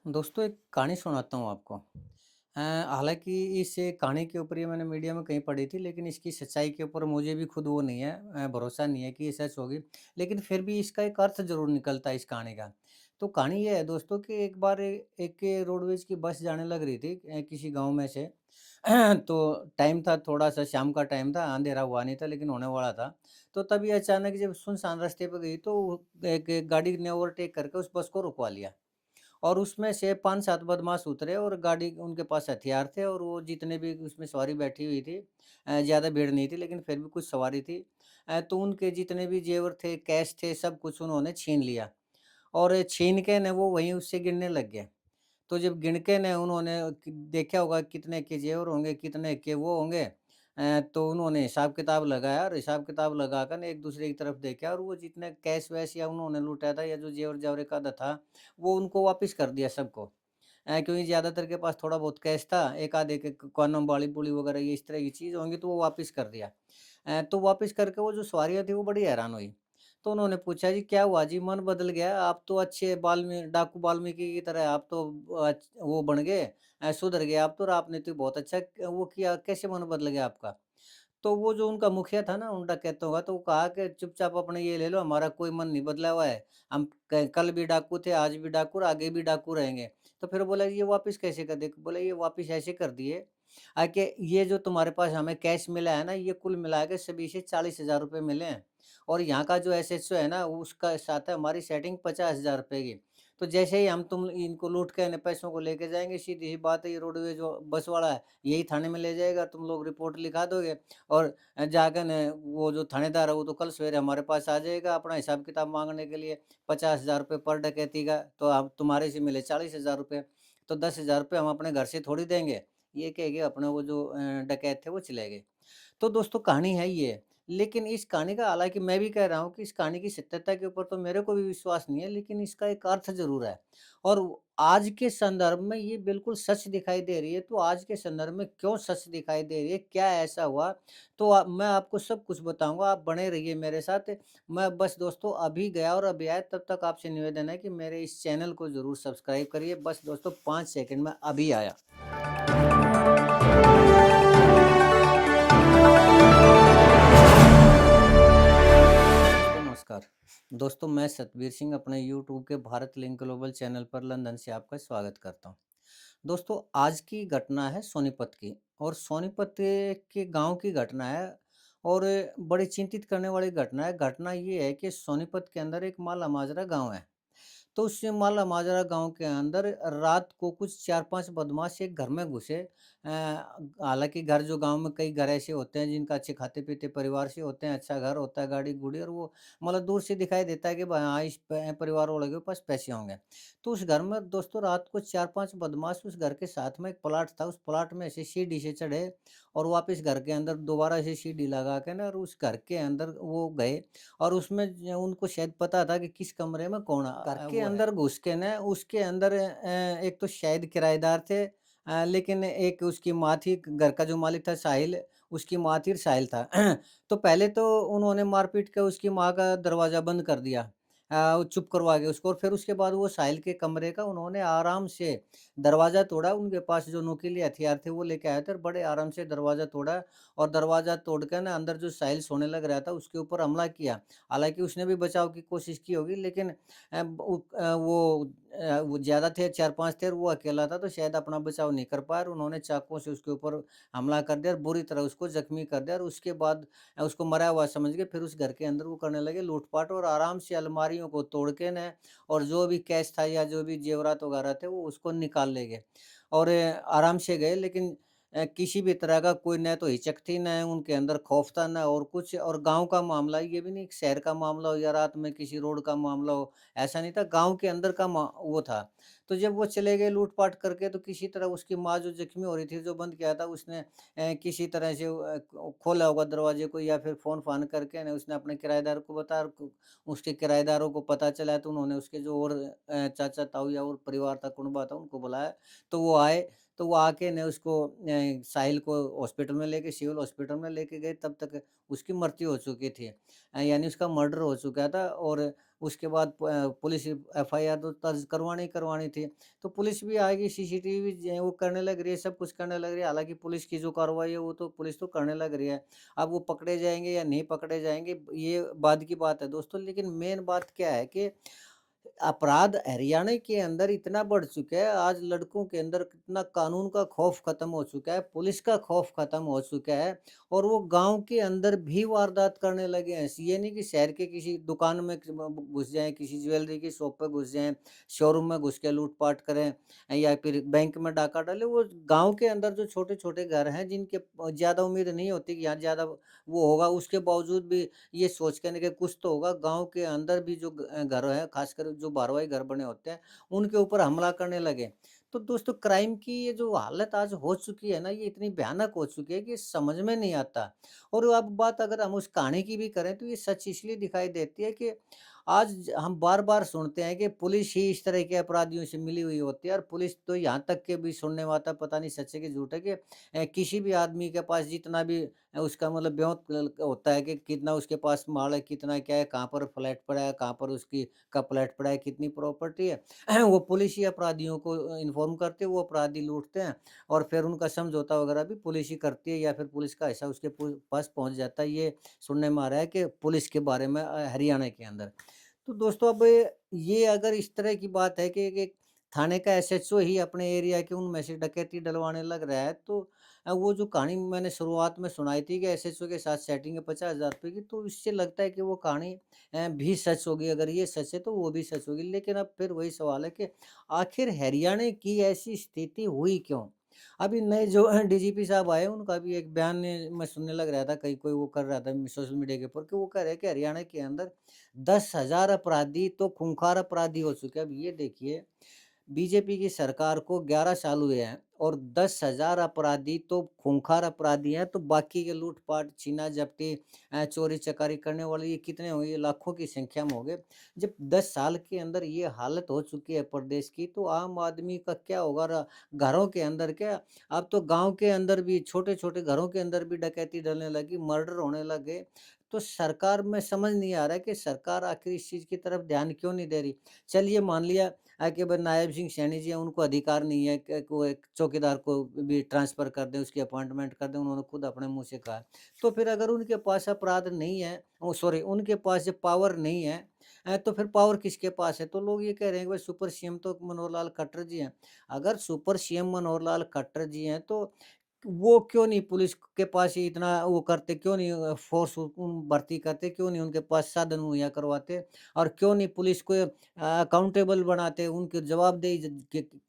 दोस्तों एक कहानी सुनाता हूँ आपको। हालाँकि इस कहानी के ऊपर ये मैंने मीडिया में कहीं पढ़ी थी, लेकिन इसकी सच्चाई के ऊपर मुझे भी खुद वो नहीं है, भरोसा नहीं है कि ये सच होगी। लेकिन फिर भी इसका एक अर्थ ज़रूर निकलता है इस कहानी का। तो कहानी ये है दोस्तों कि एक बार एक रोडवेज़ की बस जाने लग रही थी किसी गाँव में से। तो टाइम था, थोड़ा-सा शाम का टाइम था, अंधेरा हुआ नहीं था लेकिन होने वाला था। तो तभी अचानक जब सुनसान रास्ते पे गई तो एक गाड़ी ने ओवरटेक करके उस बस को रुकवा लिया। और उसमें से 5-7 बदमाश उतरे और गाड़ी उनके पास हथियार थे और वो जितने भी उसमें सवारी बैठी हुई थी, ज़्यादा भीड़ नहीं थी लेकिन फिर भी कुछ सवारी थी। तो उनके जितने भी जेवर थे, कैश थे, सब कुछ उन्होंने छीन लिया और छीन के ना वो वहीं उससे गिनने लग गए। तो जब गिन के ना उन्होंने देखा होगा कितने के जेवर होंगे, कितने के वो होंगे। तो उन्होंने हिसाब-किताब लगाया और हिसाब-किताब लगाकर ना एक-दूसरे की तरफ देखा और वो जितने कैश-वैश या उन्होंने लूटा था या जो जेवर-ज़ेवरात था, वो उनको वापस कर दिया सबको। क्योंकि ज़्यादातर के पास थोड़ा बहुत कैश था, एक आधे के कानम वाली-पुली वगैरह ये इस तरह की चीज़ होंगी तो वो वापस कर दिया। तो वापस करके वो जो सवारियाँ थी वो बड़ी हैरान हुई। तो उन्होंने पूछा जी क्या हुआ जी मन बदल गया? आप तो अच्छे डाकू वाल्मीकि की तरह आप तो वो बन गए, सुधर गए आप तो और आपने तो बहुत अच्छा वो किया, कैसे मन बदल गया आपका? तो वो जो उनका मुखिया था ना उन डकैतों का, तो वो कहा कि चुपचाप अपने ये ले लो, हमारा कोई मन नहीं बदला हुआ है। हम क कल भी डाकू थे, आज भी डाकू और आगे भी डाकू रहेंगे। तो फिर बोला ये वापिस कैसे कर दिए? बोला ये वापिस ऐसे कर दिए कि ये जो तुम्हारे पास हमें कैश मिला है ना, ये कुल मिला के सभी से 40,000 रुपए मिले हैं और यहाँ का जो एसएचओ है ना, उसका साथ है हमारी सेटिंग 50,000 रुपए की। तो जैसे ही हम तुम इनको लूट के इन पैसों को लेके जाएँगे, सीधी-सी बात है ये रोडवेज जो बस वाला है, यही थाने में ले जाएगा, तुम लोग रिपोर्ट लिखा दोगे और जाके न वो जो थानेदार है वो तो कल सवेरे हमारे पास आ जाएगा अपना हिसाब-किताब माँगने के लिए, 50,000 रुपए पर डकैती का, तो अब तुम्हारे से मिले 40,000 रुपए, तो 10,000 रुपए हम अपने घर से थोड़ी देंगे। ये कह के अपने वो जो डकैत थे वो चले गए। तो दोस्तों कहानी है ये, लेकिन इस कहानी का हालाँकि मैं भी कह रहा हूँ कि इस कहानी की सत्यता के ऊपर तो मेरे को भी विश्वास नहीं है, लेकिन इसका एक अर्थ ज़रूर है। और आज के संदर्भ में ये बिल्कुल सच दिखाई दे रही है, तो आज के संदर्भ में क्यों सच दिखाई दे रही है, क्या ऐसा हुआ? तो मैं आपको सब कुछ बताऊँगा, आप बने रहिए मेरे साथ। मैं बस दोस्तों अभी गया और अभी आया, तब तक आपसे निवेदन है कि मेरे इस चैनल को ज़रूर सब्सक्राइब करिए। बस दोस्तों 5 सेकंड में अभी आया। दोस्तों नमस्कार। दोस्तों मैं सतबीर सिंह अपने यूट्यूब के भारत लिंक ग्लोबल चैनल पर लंदन से आपका स्वागत करता हूँ। दोस्तों आज की घटना है सोनीपत की और सोनीपत के गांव की घटना है और बड़ी चिंतित करने वाली घटना है। घटना ये है कि सोनीपत के अंदर एक माला माजरा गांव है। तो उस माला माजरा गांव के अंदर रात को कुछ 4-5 बदमाश एक घर में घुसे। हालांकि घर जो गांव में कई घर ऐसे होते हैं जिनका अच्छे खाते पीते परिवार से होते हैं, अच्छा घर होता है, गाड़ी गुड़ी, और वो मतलब दूर से दिखाई देता है कि भाई हाँ इस परिवार वालों के पास पैसे होंगे। तो उस घर में दोस्तों रात को 4-5 बदमाश उस घर के साथ में एक प्लाट था, उस प्लाट में ऐसे सीढ़ी से चढ़े और वापस घर के अंदर दोबारा से सीढ़ी लगा के ना और उस घर के अंदर वो गए और उसमें उनको शायद पता था कि किस कमरे में कौन घर के वो है। अंदर घुस के ना उसके अंदर एक तो शायद किराएदार थे, लेकिन एक उसकी माँ थी, घर का जो मालिक था साहिल, उसकी माँ थी और साहिल था। तो पहले तो उन्होंने मार-पीट के उसकी माँ का दरवाज़ा बंद कर दिया, वो चुप करवा के उसको, और फिर उसके बाद वो साहिल के कमरे का उन्होंने आराम से दरवाज़ा तोड़ा। उनके पास जो नुकीले हथियार थे वो लेके आए थे और बड़े आराम से दरवाज़ा तोड़ा और दरवाज़ा तोड़ के ना अंदर जो साहिल सोने लग रहा था उसके ऊपर हमला किया। हालाँकि उसने भी बचाव की कोशिश की होगी, लेकिन वो ज़्यादा थे, 4-5 थे और वो अकेला था, तो शायद अपना बचाव नहीं कर पाया और उन्होंने चाकुओं से उसके ऊपर हमला कर दिया और बुरी तरह उसको ज़ख्मी कर दिया और उसके बाद उसको मरा हुआ समझ के फिर उस घर के अंदर वो करने लगे लूट-पाट और आराम से अलमारियों को तोड़ के ना और जो भी कैश था या जो भी ज़ेवरात वगैरह थे वो उसको निकाल ले गए और आराम से गए। लेकिन किसी भी तरह का कोई न तो हिचक थी, न उनके अंदर खौफ था, न और कुछ। और गाँव का मामला ये भी नहीं कि शहर का मामला हो या रात में किसी रोड का मामला हो, ऐसा नहीं था, गाँव के अंदर का वो था। तो जब वो चले गए लूट-पाट करके तो किसी तरह उसकी माँ जो ज़ख्मी हो रही थी, जो बंद किया था उसने किसी तरह से खोला होगा दरवाजे को या फिर फ़ोन-फ़ान करके ना उसने अपने किराएदार को बताया और उसके किराएदारों को पता चला तो उन्होंने उसके जो और चाचा-ताऊ या और परिवार था, कुनबा था उनको बुलाया, तो वो आए। तो वो आके ने उसको साहिल को हॉस्पिटल में लेके सिविल हॉस्पिटल में लेके गए, तब तक उसकी मृत्यु हो चुकी थी। यानी उसका मर्डर हो चुका था और उसके बाद पुलिस एफआईआर तो दर्ज करवानी ही करवानी थी। तो पुलिस भी आएगी, सीसीटीवी ज वो करने लग रही है, सब कुछ करने लग रही है। हालाँकि पुलिस की जो कार्रवाई है वो तो पुलिस तो करने लग रही है। अब वो पकड़े जाएँगे या नहीं पकड़े जाएँगे, ये बाद की बात है दोस्तों। लेकिन मेन बात क्या है कि अपराध हरियाणा के अंदर इतना बढ़ चुका है, आज लड़कों के अंदर कितना कानून का खौफ खत्म हो चुका है, पुलिस का खौफ खत्म हो चुका है और वो गाँव के अंदर भी वारदात करने लगे हैं। ये नहीं कि शहर के किसी दुकान में घुस जाएँ, किसी ज्वेलरी की शॉप पे घुस जाएँ, शोरूम में घुस के लूट-पाट करें या फिर बैंक में डाका डालें। वो गाँव के अंदर जो छोटे-छोटे घर हैं, जिनके ज़्यादा उम्मीद नहीं होती कि यहाँ ज़्यादा वो होगा, उसके बावजूद भी ये सोच के ना कि कुछ तो होगा, गाँव के अंदर भी जो घर है, खासकर जो बारवाई घर बने होते हैं, उनके ऊपर हमला करने लगे। तो दोस्तों क्राइम की ये जो हालत आज हो चुकी है ना, ये इतनी भयानक हो चुकी है कि समझ में नहीं आता। और अब बात अगर हम उस कहानी की भी करें तो ये सच इसलिए दिखाई देती है कि आज हम बार-बार सुनते हैं कि पुलिस ही इस तरह के अपराधियों से मिली हुई होती है और पुलिस तो यहाँ तक के भी सुनने में आता है, पता नहीं सच है कि झूठ है कि किसी भी आदमी के पास जितना भी उसका मतलब ब्योत होता है कि कितना उसके पास माल है, कितना क्या है, कहाँ पर फ्लैट पड़ा है, कहाँ पर उसकी का फ्लैट पड़ा है, कितनी प्रॉपर्टी है, वो पुलिस ही अपराधियों को इन्फॉर्म करते हैं, वो अपराधी लूटते हैं और फिर उनका समझौता वगैरह भी पुलिस ही करती है या फिर पुलिस का हिस्सा उसके पास पहुँच जाता है। ये सुनने में आ रहा है कि पुलिस के बारे में हरियाणा के अंदर। तो दोस्तों अब ये अगर इस तरह की बात है कि थाने का एसएचओ ही अपने एरिया के उनमें से डकैती डलवाने लग रहा है, तो वो जो कहानी मैंने शुरुआत में सुनाई थी कि एसएचओ के साथ सेटिंग है 50,000 रुपए की, तो इससे लगता है कि वो कहानी भी सच होगी। अगर ये सच है तो वो भी सच होगी। लेकिन अब फिर वही सवाल है कि आखिर हरियाणा की ऐसी स्थिति हुई क्यों? अभी नए जो डीजीपी साहब आए, उनका भी एक बयान मैं सुनने लग रहा था, कहीं कोई वो कर रहा था सोशल मीडिया के ऊपर कि वो कह रहे हैं कि हरियाणा के अंदर 10,000 अपराधी तो खूंखार अपराधी हो चुके हैं। अब ये देखिए, बीजेपी की सरकार को 11 साल हुए हैं और 10,000 अपराधी तो खूंखार अपराधी हैं, तो बाकी के लूट-पाट, छीना-झपटी चोरी-चकारी करने वाले ये कितने होंगे? ये लाखों की संख्या में होंगे। जब 10 साल के अंदर ये हालत हो चुकी है प्रदेश की, तो आम आदमी का क्या होगा? घरों के अंदर क्या, अब तो गाँव के अंदर भी छोटे-छोटे घरों के अंदर भी डकैती डलने लगी, मर्डर होने लगे। तो सरकार में समझ नहीं आ रहा है कि सरकार आखिर इस चीज़ की तरफ ध्यान क्यों नहीं दे रही? चलिए मान लिया कि भाई नायब सिंह सैनी जी हैं, उनको अधिकार नहीं है कि वो एक चौकीदार को भी ट्रांसफ़र कर दें, उसकी अपॉइंटमेंट कर दें, उन्होंने खुद अपने मुँह से कहा है। तो फिर अगर उनके पास अपराध नहीं है, ओह सॉरी, उनके पास जब पावर नहीं है तो फिर पावर किसके पास है? तो लोग ये कह रहे हैं कि भाई सुपर सीएम तो मनोहर लाल खट्टर जी हैं। अगर सुपर सीएम मनोहर लाल खट्टर जी हैं, तो वो क्यों नहीं पुलिस के पास ही इतना वो करते, क्यों नहीं फ़ोर्स भर्ती करते, क्यों नहीं उनके पास साधन मुहैया करवाते और क्यों नहीं पुलिस को अकाउंटेबल बनाते, उनकी जवाबदेही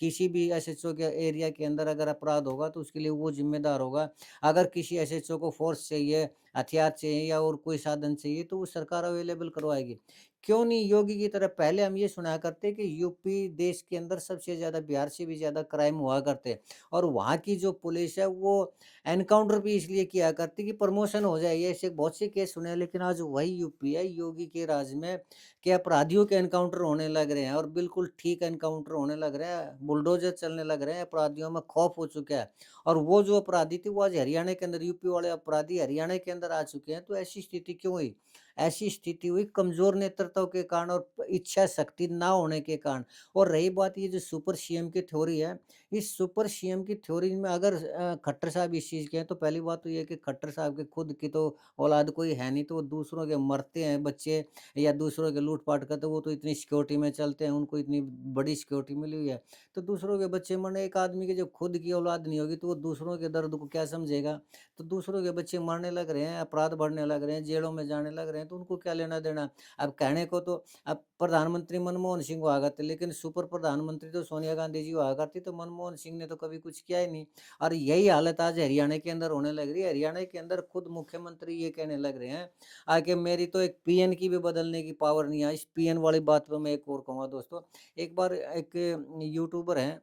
किसी भी एसएचओ के एरिया के अंदर अगर अपराध होगा तो उसके लिए वो ज़िम्मेदार होगा। अगर किसी एसएचओ को फ़ोर्स चाहिए, हथियार चाहिए या और कोई साधन चाहिए तो वो सरकार अवेलेबल करवाएगी। क्यों नहीं योगी की तरह पहले हम ये सुना करते कि यूपी देश के अंदर सबसे ज़्यादा, बिहार से भी ज़्यादा क्राइम हुआ करते और वहाँ की जो पुलिस है वो एनकाउंटर भी इसलिए किया करती कि प्रमोशन हो जाए। ये ऐसे बहुत से केस सुने हैं, लेकिन आज वही यूपी है, योगी के राज में कि अपराधियों के एनकाउंटर होने लग रहे हैं और बिल्कुल ठीक एनकाउंटर होने लग रहे हैं, बुलडोज़र चलने लग रहे हैं, अपराधियों में खौफ हो चुका है। और वो जो अपराधी थे वो आज हरियाणा के अंदर, यूपी वाले अपराधी हरियाणा के अंदर आ चुके हैं। तो ऐसी स्थिति क्यों हुई? ऐसी स्थिति हुई कमज़ोर नेतृत्व के कारण और इच्छा शक्ति ना होने के कारण। और रही बात ये जो सुपर सीएम की थ्योरी है, इस सुपर सीएम की थ्योरी में अगर खट्टर साहब इस चीज़ के हैं, तो पहली बात तो ये है कि खट्टर साहब के खुद की तो औलाद कोई है नहीं, तो वो दूसरों के मरते हैं बच्चे या दूसरों के लूट-पाट करते हैं, वो तो इतनी सिक्योरिटी में चलते हैं, उनको इतनी बड़ी सिक्योरिटी मिली हुई है। तो दूसरों के बच्चे मरने, एक आदमी की जब खुद की औलाद नहीं होगी, तो वो दूसरों के दर्द को क्या समझेगा? तो दूसरों के बच्चे मरने लग रहे हैं, अपराध बढ़ने लग रहे हैं, जेलों में जाने लग रहे हैं, तो उनको क्या लेना-देना? अब कहने को तो अब प्रधानमंत्री मनमोहन सिंह हुआ करते, लेकिन सुपर प्रधानमंत्री तो सोनिया गांधी जी हुआ करती, तो मनमोहन सिंह ने तो कभी कुछ किया ही नहीं। और यही हालत आज हरियाणा के अंदर होने लग रही है। हरियाणा के अंदर खुद मुख्यमंत्री ये कहने लग रहे हैं कि मेरी तो एक पीएन की भी बदलने की पावर नहीं है। इस पीएन वाली बात पे मैं एक और कहूँगा दोस्तों, एक बार एक यूट्यूबर हैं,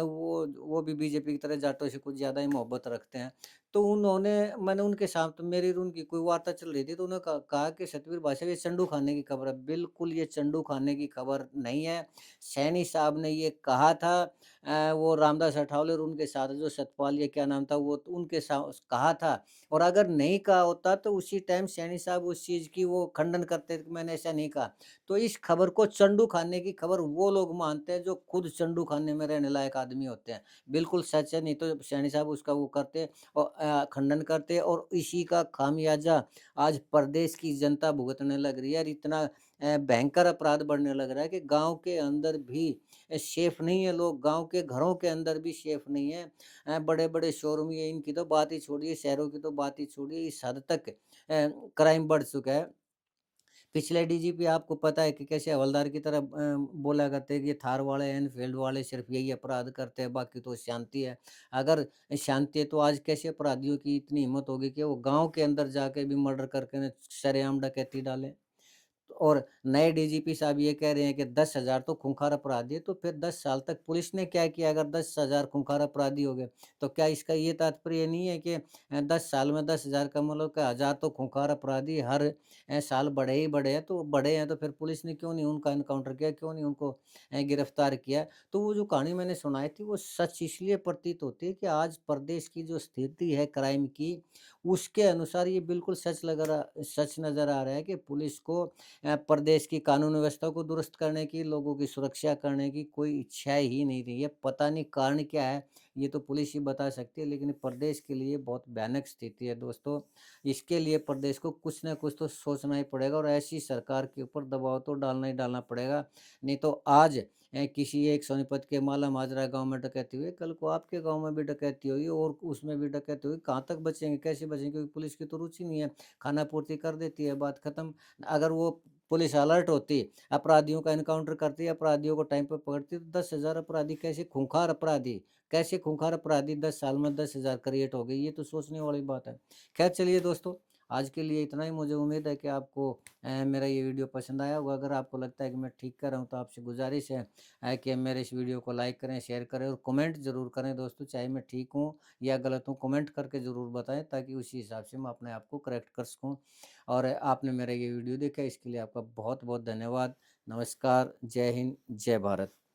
वो भी बीजेपी की तरह जाटों से कुछ ज़्यादा ही मोहब्बत रखते हैं। तो उन्होंने मैंने उनके साथ तो मेरी और उनकी कोई वार्ता चल रही थी, तो उन्होंने कहा कि सतबीर भाई साहब ये चंडू खाने की खबर है। बिल्कुल ये चंडू खाने की खबर नहीं है। सैनी साहब ने ये कहा था वो रामदास अठावले और उनके साथ जो सतपाल या क्या नाम था वो तो उनके सा कहा था, और अगर नहीं कहा होता तो उसी टाइम सैनी साहब उस चीज़ की वो खंडन करते कि मैंने ऐसा नहीं कहा। तो इस खबर को चंडू खाने की खबर वो लोग मानते हैं जो खुद चंडू खाने में रहने लायक आदमी होते हैं। बिल्कुल सच है, नहीं तो सैनी साहब उसका वो करते और खंडन करते, और इसी का खामियाजा आज प्रदेश की जनता भुगतने लग रही है, और इतना भयंकर अपराध बढ़ने लग रहा है कि गाँव के अंदर भी सेफ नहीं है लोग, गाँव के घरों के अंदर भी सेफ नहीं है। बड़े-बड़े शोरूम ये इनकी तो बात ही छोड़िए, शहरों की तो बात ही छोड़िए, इस हद तक क्राइम बढ़ चुका है। पिछले डीजीपी आपको पता है कि कैसे हवलदार की तरह बोला करते हैं कि ये थार वाले, एनफील्ड वाले सिर्फ यही अपराध करते हैं, बाकी तो शांति है। अगर शांति है तो आज कैसे अपराधियों की इतनी हिम्मत होगी कि वो गाँव के अंदर जाके भी मर्डर करके ना सरेआम डकैती डालें? और नए डीजीपी साहब ये कह रहे हैं कि 10,000 तो खूंखार अपराधी है, तो फिर 10 साल तक पुलिस ने क्या किया अगर 10,000 खूंखार अपराधी हो गए? तो क्या इसका ये तात्पर्य नहीं है कि 10 साल में 10,000 का मतलब कि 1000 तो खूंखार अपराधी हर साल बढ़े ही बढ़े हैं, तो बढ़े हैं तो फिर पुलिस ने क्यों नहीं उनका एनकाउंटर किया, क्यों नहीं उनको गिरफ्तार किया? तो वो जो कहानी मैंने सुनाई थी वो सच इसलिए प्रतीत होती है कि आज प्रदेश की जो स्थिति है क्राइम की, उसके अनुसार ये बिल्कुल सच नज़र आ रहा है कि पुलिस को प्रदेश की कानून व्यवस्था को दुरुस्त करने की, लोगों की सुरक्षा करने की कोई इच्छा ही नहीं रही है। पता नहीं कारण क्या है, ये तो पुलिस ही बता सकती है, लेकिन प्रदेश के लिए बहुत भयानक स्थिति है दोस्तों। इसके लिए प्रदेश को कुछ न कुछ तो सोचना ही पड़ेगा, और ऐसी सरकार के ऊपर दबाव तो डालना ही डालना पड़ेगा। नहीं तो आज किसी एक सोनीपत के माला माजरा गाँव में डकैती हुई, कल को आपके गाँव में भी डकैती हुई और उसमें भी डकैती हुई। कहाँ तक बचेंगे, कैसे बचेंगे? क्योंकि पुलिस की तो रुचि नहीं है, खाना-पूर्ति कर देती है, बात खत्म। अगर वो पुलिस अलर्ट होती, अपराधियों का एनकाउंटर करती, अपराधियों को टाइम पे पकड़ती, तो 10,000 अपराधी कैसे खूंखार अपराधी 10 साल में 10,000 क्रिएट हो गए, ये तो सोचने वाली बात है। ख़ैर चलिए दोस्तों, आज के लिए इतना ही। मुझे उम्मीद है कि आपको मेरा ये वीडियो पसंद आया होगा। अगर आपको लगता है कि मैं ठीक कर रहा हूँ, तो आपसे गुज़ारिश है कि मेरे इस वीडियो को लाइक करें, शेयर करें और कमेंट ज़रूर करें दोस्तों। चाहे मैं ठीक हूँ या गलत हूँ, कमेंट करके ज़रूर बताएँ, ताकि उसी हिसाब से मैं अपने आप को करेक्ट कर सकूँ। और आपने मेरा ये वीडियो देखा, इसके लिए आपका बहुत-बहुत धन्यवाद। नमस्कार, जय हिंद, जय भारत।